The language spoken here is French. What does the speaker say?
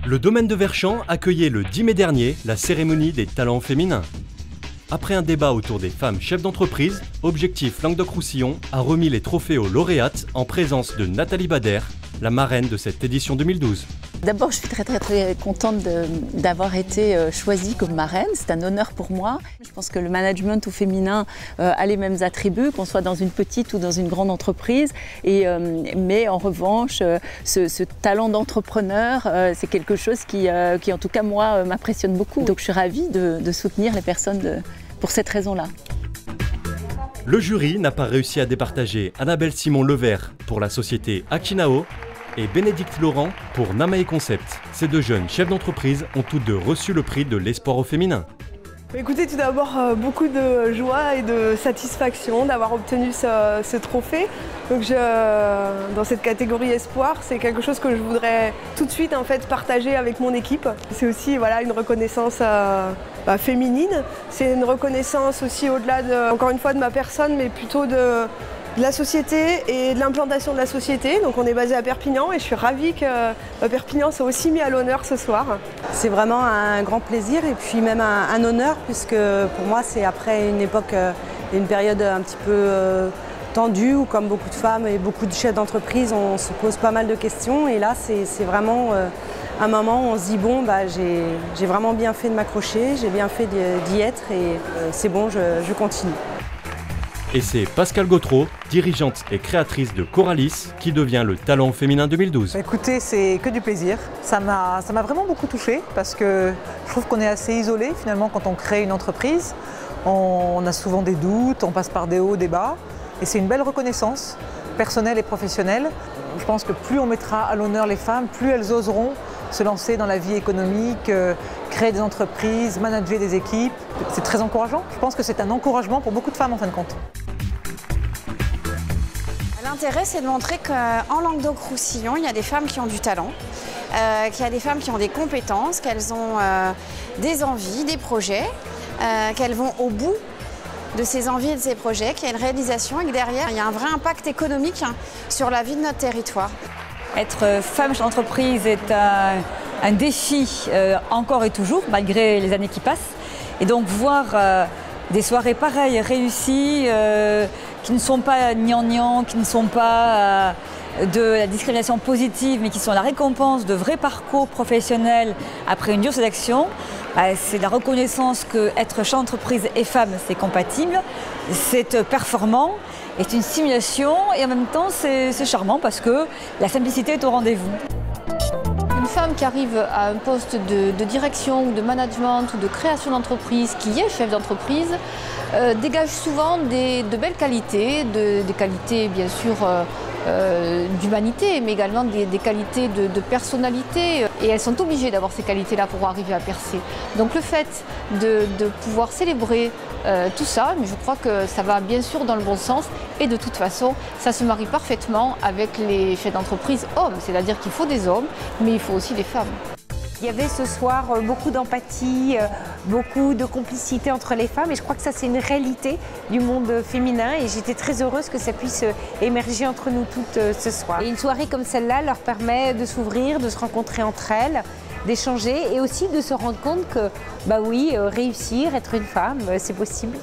Le domaine de Verchamp accueillait le 10 mai dernier la cérémonie des talents féminins. Après un débat autour des femmes chefs d'entreprise, Objectif Languedoc-Roussillon a remis les trophées aux lauréates en présence de Nathalie Bader, la marraine de cette édition 2012. D'abord, je suis très contente d'avoir été choisie comme marraine. C'est un honneur pour moi. Je pense que le management au féminin a les mêmes attributs, qu'on soit dans une petite ou dans une grande entreprise. Mais en revanche, ce talent d'entrepreneur, c'est quelque chose qui, en tout cas, moi, m'impressionne beaucoup. Donc, je suis ravie de soutenir les personnes pour cette raison-là. Le jury n'a pas réussi à départager Annabelle Simon-Levert pour la société Akinao et Bénédicte Laurent pour Namae Concept. Ces deux jeunes chefs d'entreprise ont toutes deux reçu le prix de l'espoir au féminin. Écoutez, tout d'abord, beaucoup de joie et de satisfaction d'avoir obtenu ce trophée. Donc dans cette catégorie espoir, c'est quelque chose que je voudrais tout de suite en fait, partager avec mon équipe. C'est aussi voilà, une reconnaissance féminine. C'est une reconnaissance aussi au-delà, encore une fois, de ma personne, mais plutôt de la société et de l'implantation de la société. Donc on est basé à Perpignan et je suis ravie que Perpignan soit aussi mis à l'honneur ce soir. C'est vraiment un grand plaisir et puis même un honneur puisque pour moi c'est après une époque, une période un petit peu tendue où comme beaucoup de femmes et beaucoup de chefs d'entreprise on se pose pas mal de questions et là c'est vraiment un moment où on se dit bon j'ai vraiment bien fait de m'accrocher, j'ai bien fait d'y être et c'est bon, je continue. Et c'est Pascale Gautreau, dirigeante et créatrice de Coralis, qui devient le talent féminin 2012. Écoutez, c'est que du plaisir. Ça m'a vraiment beaucoup touchée parce que je trouve qu'on est assez isolé finalement quand on crée une entreprise. On a souvent des doutes, on passe par des hauts, des bas. Et c'est une belle reconnaissance personnelle et professionnelle. Je pense que plus on mettra à l'honneur les femmes, plus elles oseront se lancer dans la vie économique, créer des entreprises, manager des équipes. C'est très encourageant. Je pense que c'est un encouragement pour beaucoup de femmes en fin de compte. L'intérêt, c'est de montrer qu'en Languedoc-Roussillon, il y a des femmes qui ont du talent, qu'il y a des femmes qui ont des compétences, qu'elles ont des envies, des projets, qu'elles vont au bout de ces envies et de ces projets, qu'il y a une réalisation et que derrière, il y a un vrai impact économique sur la vie de notre territoire. Être femme chef d'entreprise est un défi encore et toujours, malgré les années qui passent. Et donc voir des soirées pareilles, réussies, qui ne sont pas gnangnan, qui ne sont pas de la discrimination positive, mais qui sont la récompense de vrais parcours professionnels après une dure sélection, c'est la reconnaissance qu'être chef d'entreprise et femme, c'est compatible, c'est performant. C'est une simulation et en même temps c'est charmant parce que la simplicité est au rendez-vous. Une femme qui arrive à un poste de direction ou de management ou de création d'entreprise, qui est chef d'entreprise, dégage souvent de belles qualités, des qualités bien sûr d'humanité, mais également des qualités de personnalité. Et elles sont obligées d'avoir ces qualités-là pour arriver à percer. Donc le fait de pouvoir célébrer tout ça, mais je crois que ça va bien sûr dans le bon sens et de toute façon, ça se marie parfaitement avec les chefs d'entreprise hommes, c'est-à-dire qu'il faut des hommes, mais il faut aussi des femmes. Il y avait ce soir beaucoup d'empathie, beaucoup de complicité entre les femmes et je crois que ça c'est une réalité du monde féminin et j'étais très heureuse que ça puisse émerger entre nous toutes ce soir. Et une soirée comme celle-là leur permet de s'ouvrir, de se rencontrer entre elles, d'échanger et aussi de se rendre compte que, bah oui, réussir, être une femme, c'est possible.